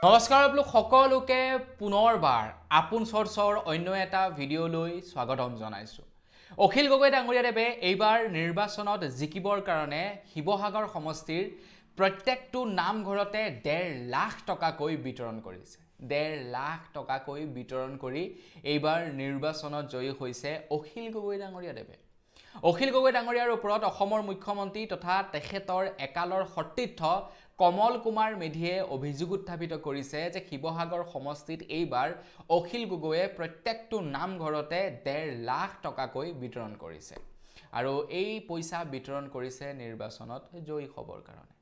নমস্কাৰ আপোনালোক সকলোকে পুনৰবাৰ আপোন চৰ্চৰ অন্য এটা ভিডিঅ'লৈ স্বাগতম জনাইছো। অখিল গগৈ ডাঙৰীয়াদেৱে এইবাৰ নিৰ্বাচনত জিকিবৰ কাৰণে শিৱসাগৰ সমষ্টিৰ প্ৰত্যেকটো নামঘৰতে 1.5 লাখ টকাকৈ বিতৰণ কৰিছে। 1.5 লাখ টকাকৈ বিতৰণ কৰি এইবাৰ নিৰ্বাচনত জয়ী হৈছে অখিল গগৈ ডাঙৰীয়াদেৱে। অখিল গগৈ ডাঙৰীয়াৰ ওপৰত অসমৰ মুখ্যমন্ত্ৰী তথা তেখেতৰ একালৰ সতীৰ্থ কমল কুমাৰ মেধিয়ে অভিযোগ উত্থাপিত কৰিছে যে শিৱসাগৰ সমষ্টিত এইবাৰ অখিল গগৈয়ে প্ৰত্যেকটো নামঘৰতে 1.5 লাখ টকাকৈ বিতৰণ কৰিছে আৰু এই পইচা বিতৰণ কৰিছে নিৰ্বাচনত জয়ী হ'বৰ কাৰণে।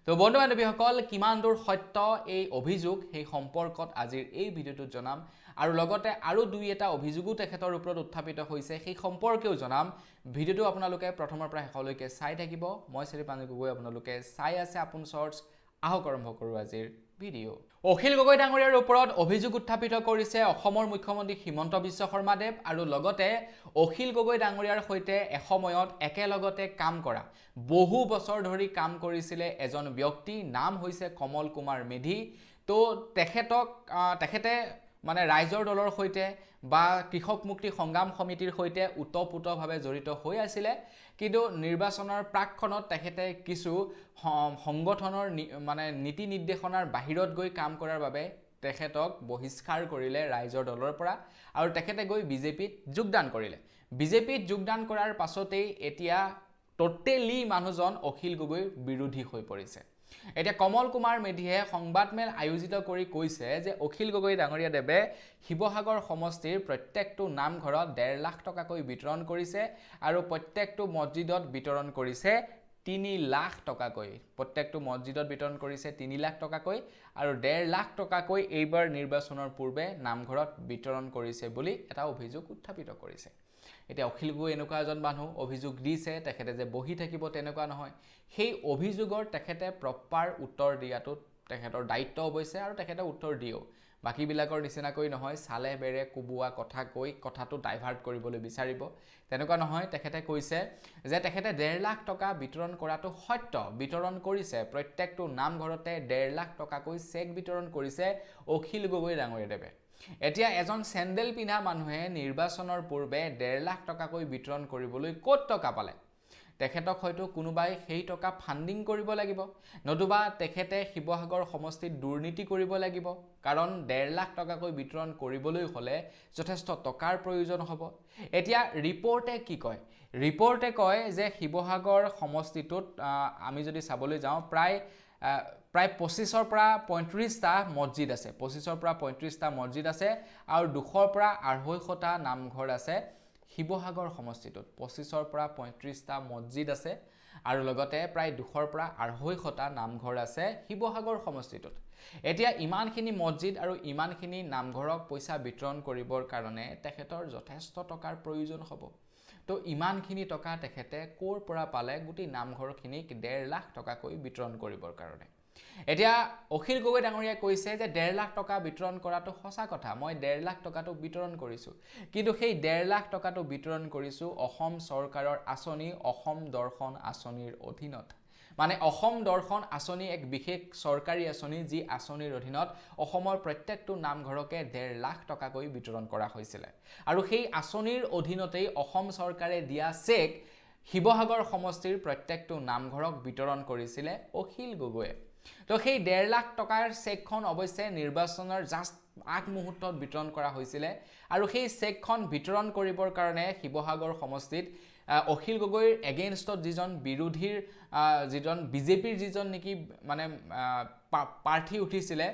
তো বন্ধু বান্ধৱীসকল, কিমান দূৰ সত্য এই অভিযোগ সেই সম্পৰ্কত আজিৰ এই ভিডিঅ'টোত জনাম আৰু লগতে আৰু দুই এটা অভিযোগো তেখেতৰ ওপৰত উত্থাপিত হৈছে সেই সম্পৰ্কেও জনাম। ভিডিঅ'টো আপোনালোকে প্ৰথমৰ পৰা শেষলৈকে চাই থাকিব। মই শ্ৰী পাঞ্জু গগৈ, আপোনালোকে চাই আছে আপোন চৰ্চ। আহক আৰম্ভ কৰোঁ আজিৰ ভিডিঅ'। অখিল গগৈ ডাঙৰীয়াৰ ওপৰত অভিযোগ উত্থাপিত কৰিছে অসমৰ মুখ্যমন্ত্ৰী হিমন্ত বিশ্ব শৰ্মাদেৱ আৰু লগতে অখিল গগৈ ডাঙৰীয়াৰ সৈতে এসময়ত একেলগতে কাম কৰা, বহু বছৰ ধৰি কাম কৰিছিলে এজন ব্যক্তি, নাম হৈছে কমল কুমাৰ মেধি। তো তেখেতে মানে ৰাইজৰ দলৰ সৈতে বা কৃষক মুক্তি সংগ্ৰাম সমিতিৰ সৈতে ওতঃপ্ৰোতভাৱে জড়িত হৈ আছিলে, কিন্তু নিৰ্বাচনৰ প্ৰাকখনত তেখেতে কিছু সংগঠনৰ মানে নীতি নিৰ্দেশনাৰ বাহিৰত গৈ কাম কৰাৰ বাবে তেখেতক বহিষ্কাৰ কৰিলে ৰাইজৰ দলৰ পৰা আৰু তেখেতে গৈ বিজেপিত যোগদান কৰিলে। বিজেপিত যোগদান কৰাৰ পাছতেই এতিয়া টোটেলি মানুহজন অখিল গগৈৰ বিৰোধী হৈ পৰিছে। এতিয়া কমল কুমাৰ মেধিয়ে সংবাদমেল আয়োজিত কৰি কৈছে যে অখিল গগৈ ডাঙৰীয়াদেৱে শিৱসাগৰ সমষ্টিৰ প্ৰত্যেকটো নামঘৰত 1.5 লাখ টকাকৈ বিতৰণ কৰিছে আৰু প্ৰত্যেকটো মছজিদত বিতৰণ কৰিছে 3 লাখ টকাকৈ। প্ৰত্যেকটো মছজিদত বিতৰণ কৰিছে 3 লাখ টকাকৈ আৰু 1.5 লাখ টকাকৈ এইবাৰ নিৰ্বাচনৰ পূৰ্বে নামঘৰত বিতৰণ কৰিছে বুলি এটা অভিযোগ উত্থাপিত কৰিছে। এতিয়া অখিল গগৈ এনেকুৱা এজন মানুহ, অভিযোগ দিছে তেখেতে যে বহি থাকিব তেনেকুৱা নহয়। সেই অভিযোগৰ তেখেতে প্ৰপাৰ উত্তৰ দিয়াটো তেখেতৰ দায়িত্ব অৱশ্যে আৰু তেখেতে উত্তৰ দিয়েও। বাকীবিলাকৰ নিচিনাকৈ নহয় চালে বেৰে কোবোৱা কথা কৈ কথাটো ডাইভাৰ্ট কৰিবলৈ বিচাৰিব, তেনেকুৱা নহয়। তেখেতে কৈছে যে তেখেতে 1.5 লাখ টকা বিতৰণ কৰাটো সত্য, বিতৰণ কৰিছে। প্ৰত্যেকটো নামঘৰতে 1.5 লাখ টকাকৈ চেক বিতৰণ কৰিছে অখিল গগৈ ডাঙৰীয়াদেৱে। এতিয়া এজন চেণ্ডেল পিন্ধা মানুহে নিৰ্বাচনৰ পূৰ্বে 1.5 লাখ টকাকৈ বিতৰণ কৰিবলৈ ক'ত টকা পালে? তেখেতক হয়তো কোনোবাই সেই টকা ফাণ্ডিং কৰিব লাগিব, নতুবা তেখেতে শিৱসাগৰ সমষ্টিত দুৰ্নীতি কৰিব লাগিব, কাৰণ 1.5 লাখ টকাকৈ বিতৰণ কৰিবলৈ হ'লে যথেষ্ট টকাৰ প্ৰয়োজন হ'ব। এতিয়া ৰিপৰ্টে কি কয়? ৰিপৰ্টে কয় যে শিৱসাগৰ সমষ্টিটোত আমি যদি চাবলৈ যাওঁ প্ৰায় 25ৰ পৰা 35টা মছজিদ আছে। 25ৰ পৰা 35টা মছজিদ আছে আৰু 200ৰ পৰা 250টা নামঘৰ আছে শিৱসাগৰ সমষ্টিটোত। 25ৰ পৰা 35টা মছজিদ আছে আৰু লগতে প্ৰায় 200ৰ পৰা 250টা নামঘৰ আছে শিৱসাগৰ সমষ্টিটোত। এতিয়া ইমানখিনি মছজিদ আৰু ইমানখিনি নামঘৰক পইচা বিতৰণ কৰিবৰ কাৰণে তেখেতৰ যথেষ্ট টকাৰ প্ৰয়োজন হ'ব। তো ইমানখিনি টকা তেখেতে ক'ৰ পৰা পালে গোটেই নামঘৰখিনিক 1.5 লাখ টকাকৈ বিতৰণ কৰিবৰ কাৰণে? এতিয়া অখিল গগৈ ডাঙৰীয়াই কৈছে যে 1.5 লাখ টকা বিতৰণ কৰাটো সঁচা কথা, মই 1.5 লাখ টকাটো বিতৰণ কৰিছোঁ, কিন্তু সেই 1.5 লাখ টকাটো বিতৰণ কৰিছোঁ অসম চৰকাৰৰ আঁচনি অসম দৰ্শন আঁচনিৰ অধীনত। মানে অসম দৰ্শন আঁচনি এক বিশেষ চৰকাৰী আঁচনি, যি আঁচনিৰ অধীনত অসমৰ প্ৰত্যেকটো নামঘৰকে 1.5 লাখ টকাকৈ বিতৰণ কৰা হৈছিলে আৰু সেই আঁচনিৰ অধীনতেই অসম চৰকাৰে দিয়া চেক শিৱসাগৰ সমষ্টিৰ প্ৰত্যেকটো নামঘৰক বিতৰণ কৰিছিলে অখিল গগৈয়ে। তো সেই 1.5 লাখ টকাৰ চেকখন অৱশ্যে নিৰ্বাচনৰ জাষ্ট আগমুহূৰ্তত বিতৰণ কৰা হৈছিলে আৰু সেই চেকখন বিতৰণ কৰিবৰ কাৰণে শিৱসাগৰ সমষ্টিত অখিল গগৈৰ এগেইনষ্টত যিজন বিৰোধীৰ বিজেপিৰ যিজন নেকি মানে প্ৰাৰ্থী উঠিছিলে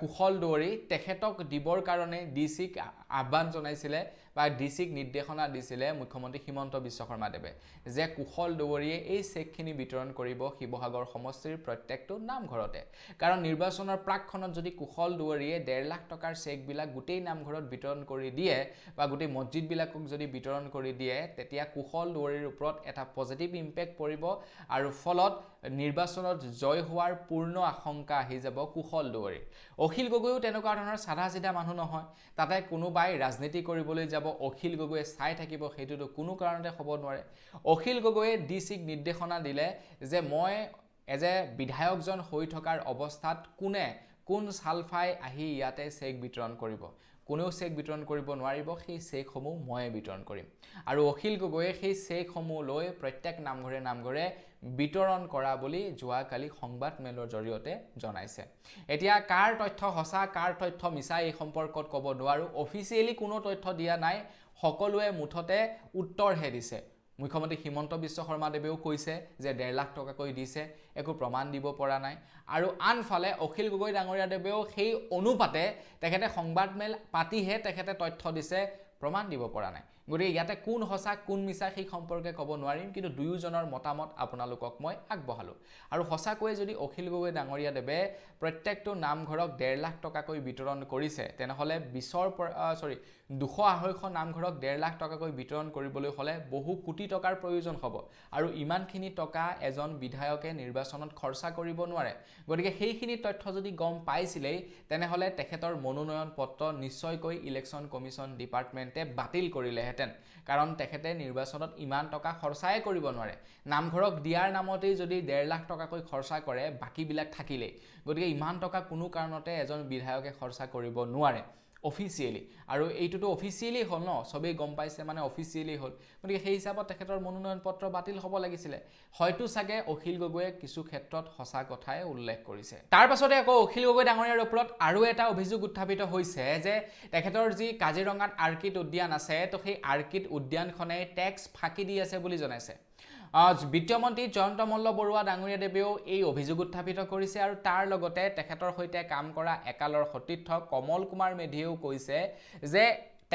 কুশল দুৱৰী, তেখেতক দিবৰ কাৰণে ডিচিক আহ্বান জনাইছিলে বা ডিচিক নিৰ্দেশনা দিছিলে মুখ্যমন্ত্ৰী হিমন্ত বিশ্ব শৰ্মাদেৱে যে কুশল দুৱৰীয়ে এই চেকখিনি বিতৰণ কৰিব শিৱসাগৰ সমষ্টিৰ প্ৰত্যেকটো নামঘৰতে। কাৰণ নিৰ্বাচনৰ প্ৰাকখনত যদি কুশল দুৱৰীয়ে 1.5 লাখ টকাৰ চেকবিলাক গোটেই নামঘৰত বিতৰণ কৰি দিয়ে বা গোটেই মছজিদবিলাকক যদি বিতৰণ কৰি দিয়ে, তেতিয়া কুশল দুৱৰীৰ ওপৰত এটা পজিটিভ ইম্পেক্ট পৰিব আৰু ফলত নিৰ্বাচনত জয় হোৱাৰ পূৰ্ণ আশংকা আহি যাব কুশল দুৱৰীৰ। অখিল গগৈও তেনেকুৱা ধৰণৰ সাধা চিধা মানুহ নহয়, তাতে কোনোবাই ৰাজনীতি কৰিবলৈ যাব অখিল গগৈয়ে চাই থাকিব, সেইটোতো কোনো কাৰণতে হ'ব নোৱাৰে। অখিল গগৈয়ে ডিচিক নিৰ্দেশনা দিলে যে মই এজ এ বিধায়কজন হৈ থকাৰ অৱস্থাত কোনে কোন সালফাই আহি ইয়াতে চেক বিতৰণ কৰিব কোনেও চেক বিতৰণ কৰিব নোৱাৰিব সেই চেকসমূহ মই বিতৰণ কৰিম আৰু অখিল গগৈয়ে সেই চেকসমূহ লৈ প্ৰত্যেক নামঘৰে বিতৰণ কৰা বুলি যোৱাকালি সংবাদ মেলৰ জৰিয়তে জনাইছে এতিয়া কাৰ তথ্য সঁচা কাৰ তথ্য মিছা এই সম্পৰ্কত ক'ব নোৱাৰো অফিচিয়েলি কোনো তথ্য দিয়া নাই সকলোৱে মুঠতে উত্তৰহে দিছে মুখ্যমন্ত্ৰী হিমন্ত বিশ্ব শৰ্মা দেৱেও কৈছে যে 1.5 লাখ টকাকৈ দিছে একো প্ৰমাণ দিব পৰা নাই আৰু আনফালে অখিল গগৈ ডাঙৰীয়া দেৱেও সেই অনুপাতে তেখেতে সংবাদ মেল পাতিহে তেখেতে তথ্য দিছে প্ৰমাণ দিব পৰা নাই গতিকে ইয়াতে কোন সঁচা কোন মিছা সেই সম্পৰ্কে ক'ব নোৱাৰিম কিন্তু দুয়োজনৰ মতামত আপোনালোকক মই আগবঢ়ালো আৰু সঁচাকৈ যদি অখিল গগৈ ডাঙৰীয়া দেৱে প্ৰত্যেকটো নামঘৰক 1.5 লাখ টকাকৈ বিতৰণ কৰিছে তেনেহলে 200-250 নামঘৰক 1.5 লাখ টকাকৈ বিতৰণ কৰিবলৈ হলে বহু কোটি টকাৰ প্ৰয়োজন হ'ব আৰু ইমানখিনি টকা এজন বিধায়কে নিৰ্বাচনত খৰচা কৰিব নোৱাৰে গতিকে সেইখিনি তথ্য যদি গম পাইছিলেই তেনেহলে তেখেতৰ মনোনয়ন পত্ৰ নিশ্চয়কৈ ইলেকশ্যন কমিশ্যন ডিপাৰ্টমেণ্টে বাতিল কৰিলেহেঁতেন কাৰণ তেখেতে নিৰ্বাচনত ইমান টকা খৰচাই কৰিব নোৱাৰে নামঘৰক দিয়াৰ নামতেই যদি 1.5 লাখ টকাকৈ খৰচা কৰে বাকিবিলাক থাকিলে গতিকে ইমান টকা কোনো কাৰণতে এজন বিধায়কে খৰচা কৰিব নোৱাৰে অফিচিয়েলি আৰু এইটোতো অফিচিয়েলি হল ন সবেই গম পাইছে মানে অফিচিয়েলি হল গতিকে সেই হিচাপত তেখেতৰ মনোনয়ন পত্ৰ বাতিল হ'ব লাগিছিলে হয়তো সাগে অখিল গগৈয়ে কিছু ক্ষেত্ৰত সঁচা কথাই উল্লেখ কৰিছে তাৰ পাছতে আকৌ অখিল গগৈ ডাঙৰীয়াৰ ওপৰত আৰু এটা অভিযোগ উত্থাপিত হৈছে যে তেখেতৰ যি কাজিৰঙাত আৰ্কিড উদ্যান আছে তো সেই আৰ্কিড উদ্যানখনে টেক্স ফাঁকি দি আছে বুলি জনাইছে বিত্ত মন্ত্ৰী জয়ন্ত মল্ল বৰুৱা ডাঙৰীয়া দেৱেও এই অভিযোগ উত্থাপিত কৰিছে আৰু তাৰ লগতে তেখেতৰ সৈতে কাম কৰা একালৰ সতীৰ্থ কমল কুমাৰ মেধিয়েও কৈছে যে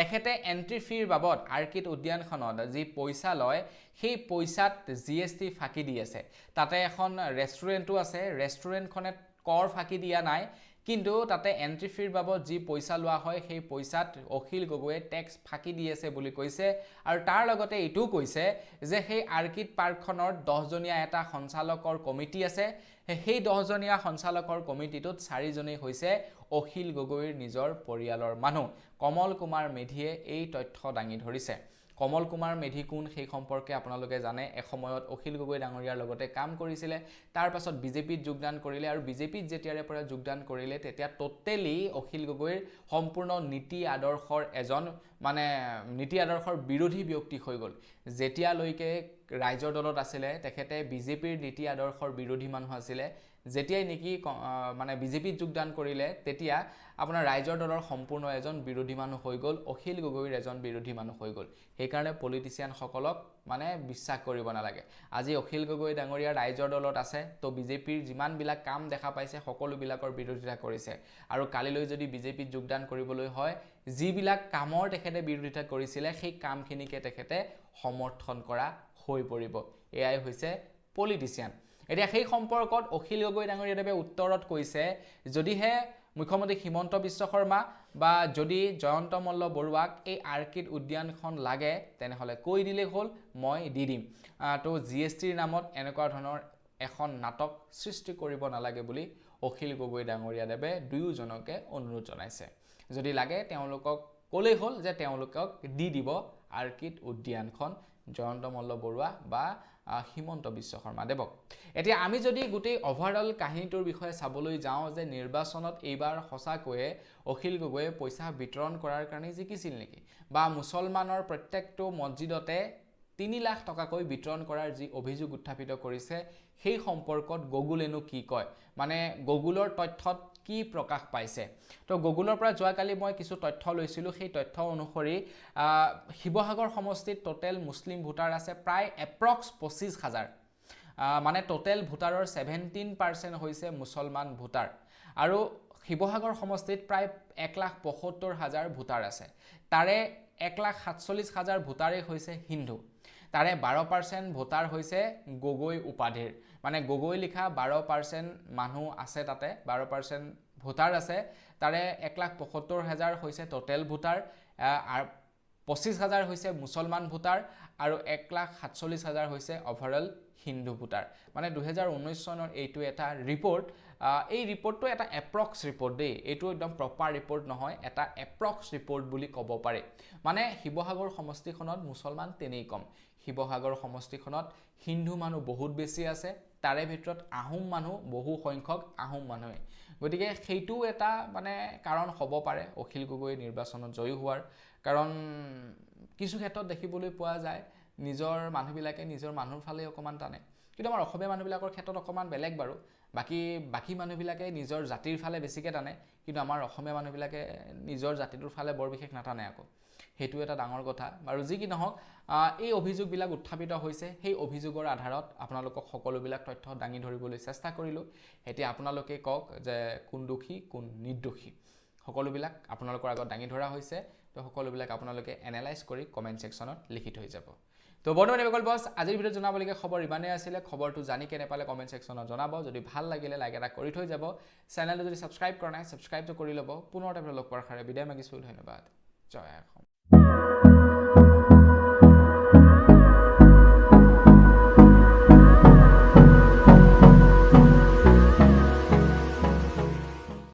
তেখেতে এন্ট্ৰি ফিৰ বাবদ আৰ্কিড উদ্যানখনত যি পইচা লয় সেই পইচাত জিএসটি ফাঁকি দি আছে তাতে এখন ৰেষ্টুৰেণ্টটো আছে ৰেষ্টুৰেণ্টখনে কৰ ফাঁকি দিয়া নাই কিন্তু তাতে এন্ট্ৰি ফিৰ বাবদ যি পইচা লোৱা হয় সেই পইচাত অখিল গগৈয়ে টেক্স ফাঁকি দি আছে বুলি কৈছে আৰু তাৰ লগতে এইটো কৈছে যে সেই আৰ্কিড পাৰ্কখনৰ 10 জনীয়া এটা সঞ্চালকৰ কমিটি আছে সেই 10 জনীয়া সঞ্চালকৰ কমিটিটোত 4 জনেই হৈছে অখিল গগৈৰ নিজৰ পৰিয়ালৰ মানুহ কমল কুমাৰ মেধিয়ে এই তথ্য দাঙি ধৰিছে কমল কুমাৰ মেধি কোন সেই সম্পৰ্কে আপোনালোকে জানে এসময়ত অখিল গগৈ ডাঙৰীয়াৰ লগতে কাম কৰিছিলে তাৰ পাছত বিজেপিত যোগদান কৰিলে আৰু বিজেপিত যেতিয়াৰে পৰা যোগদান কৰিলে তেতিয়া টোটেলি অখিল গগৈৰ সম্পূৰ্ণ নীতি আদৰ্শৰ এজন মানে নীতি আদৰ্শৰ বিৰোধী ব্যক্তি হৈ গল যেতিয়ালৈকে ৰাইজৰ দলত আছিলে তেখেতে বিজেপিৰ নীতি আদৰ্শৰ বিৰোধী মানুহ আছিলে যেতিয়াই নেকি মানে বিজেপিত যোগদান কৰিলে তেতিয়া আপোনাৰ ৰাইজৰ দলৰ সম্পূৰ্ণ এজন বিৰোধী মানুহ হৈ গল অখিল গগৈৰ এজন বিৰোধী মানুহ হৈ গল সেই কাৰণে পলিটিচিয়ান সকলক মানে বিশ্বাস কৰিব নালাগে আজি অখিল গগৈ ডাঙৰীয়া ৰাইজৰ দলত আছে তো বিজেপিৰ যিমান বিলাক কাম দেখা পাইছে সকলো বিলাকৰ বিৰোধিতা কৰিছে আৰু কালিলৈ যদি বিজেপিত যোগদান কৰিবলৈ হয় যিবিলাক কামৰ তেখেতে বিৰোধিতা কৰিছিলে সেই কামখিনিকে তেখেতে সমৰ্থন কৰা হৈ পৰিব এয়াই হৈছে পলিটিচিয়ান এতিয়া সেই সম্পৰ্কত অখিল গগৈ ডাঙৰীয়া দেৱে উত্তৰত কৈছে যদিহে মুখ্যমন্ত্ৰী হিমন্ত বিশ্ব শৰ্মা বা যদি জয়ন্ত মল্ল বৰুৱাক এই আৰ্কিড উদ্যানখন লাগে তেনেহলে কৈ দিলে হল মই দি দিম তো জিএসটিৰ নামত এনেকুৱা ধৰণৰ এখন নাটক সৃষ্টি কৰিব নালাগে বুলি অখিল গগৈ ডাঙৰীয়া দেৱে দুয়োজনকে অনুৰোধ জনাইছে যদি লাগে তেওঁলোকক ক'লেই হল যে তেওঁলোকক দি দিব আৰ্কিড উদ্যানখন জয়ন্ত মল্ল বৰুৱা বা হিমন্ত বিশ্ব শৰ্মা দেৱক এতিয়া আমি যদি গোটেই ওভাৰঅল কাহিনীটোৰ বিষয়ে চাবলৈ যাওঁ যে নিৰ্বাচনত এইবাৰ সঁচাকৈয়ে অখিল গগৈয়ে পইচা বিতৰণ কৰাৰ কাৰণে জিকিছিল নেকি বা মুছলমানৰ প্ৰত্যেকটো মছজিদতে 3 লাখ টকাকৈ বিতৰণ কৰাৰ যি অভিযোগ উত্থাপিত কৰিছে সেই সম্পৰ্কত গুগলেনো কি কয় মানে গুগলৰ তথ্যত কি প্ৰকাশ পাইছে তো গুগলৰ পৰা যোৱাকালি মই কিছু তথ্য লৈছিলো সেই তথ্য অনুসৰি শিৱসাগৰ সমষ্টিত টোটেল মুছলিম ভোটাৰ আছে প্ৰায় এপ্ৰক্স 25000 মানে টোটেল ভোটাৰৰ 17% হৈছে মুছলমান ভোটাৰ আৰু শিৱসাগৰ সমষ্টিত প্ৰায় 1,75,000 ভোটাৰ আছে তাৰে 1,47,000 ভোটাৰে হৈছে হিন্দু তাৰে 12% ভোটাৰ হৈছে গগৈ উপাধিৰ মানে গগৈ লিখা 12% মানুহ আছে তাতে 12% ভোটাৰ আছে তাৰে 1,75,000 হৈছে টোটেল ভোটাৰ আৰু 25,000 হৈছে মুছলমান ভোটাৰ আৰু 1,47,000 হৈছে ওভাৰঅল হিন্দু ভোটাৰ মানে 2019 চনৰ এইটো এটা ৰিপৰ্ট এই ৰিপৰ্টটো এটা এপ্ৰক্স ৰিপৰ্ট দেই এইটো একদম প্ৰপাৰ ৰিপৰ্ট নহয় এটা এপ্ৰক্স ৰিপৰ্ট বুলি ক'ব পাৰে মানে শিৱসাগৰ সমষ্টিখনত মুছলমান তেনেই কম শিৱসাগৰ সমষ্টিখনত হিন্দু মানুহ বহুত বেছি আছে তাৰে ভিতৰত আহোম মানুহ বহু সংখ্যক আহোম মানুহে গতিকে সেইটো এটা মানে কাৰণ হ'ব পাৰে অখিল গগৈ নিৰ্বাচনত জয়ী হোৱাৰ কাৰণ কিছু ক্ষেত্ৰত দেখিবলৈ পোৱা যায় নিজৰ মানুহবিলাকে নিজৰ মানুহৰ ফালে অকমান টানে কিন্তু আমাৰ অসমীয়া মানুহবিলাকৰ ক্ষেত্ৰত অকমান বেলেগ বাৰু বাকি মানুহবিলাকে নিজৰ জাতিৰ ফালে বেছিকৈ টানে কিন্তু আমাৰ অসমীয়া মানুহবিলাকে নিজৰ জাতিটোৰ ফালে বৰ বিশেষ নাটানে আকৌ সেইটো এটা ডাঙৰ কথা আৰু যি কি নহওক এই অভিযোগবিলাক উত্থাপিত হৈছে সেই অভিযোগৰ আধাৰত আপোনালোকক সকলোবিলাক তথ্য দাঙি ধৰিবলৈ চেষ্টা কৰিলোঁ এতিয়া আপোনালোকে কওক যে কোন দোষী কোন নিৰ্দোষী সকলোবিলাক আপোনালোকৰ আগত দাঙি ধৰা হৈছে তো সকলোবিলাক আপোনালোকে এনালাইজ কৰি কমেণ্ট ছেকশ্যনত লিখি থৈ যাব তো বন্ধুসকল বস আজিৰ ভিডিঅ'ত জনাবলগীয়া খবৰ ইমানেই আছিলে খবৰটো জানি কেনে পালে কমেণ্ট ছেকশ্যনত জনাব যদি ভাল লাগিলে লাইক এটা কৰি থৈ যাব চেনেলটো যদি ছাবস্ক্ৰাইব কৰা নাই ছাবস্ক্ৰাইবটো কৰি ল'ব পুনৰ এটা লগ পোৱাৰ আশাৰে বিদায় মাগিছোঁ ধন্যবাদ জয় অসম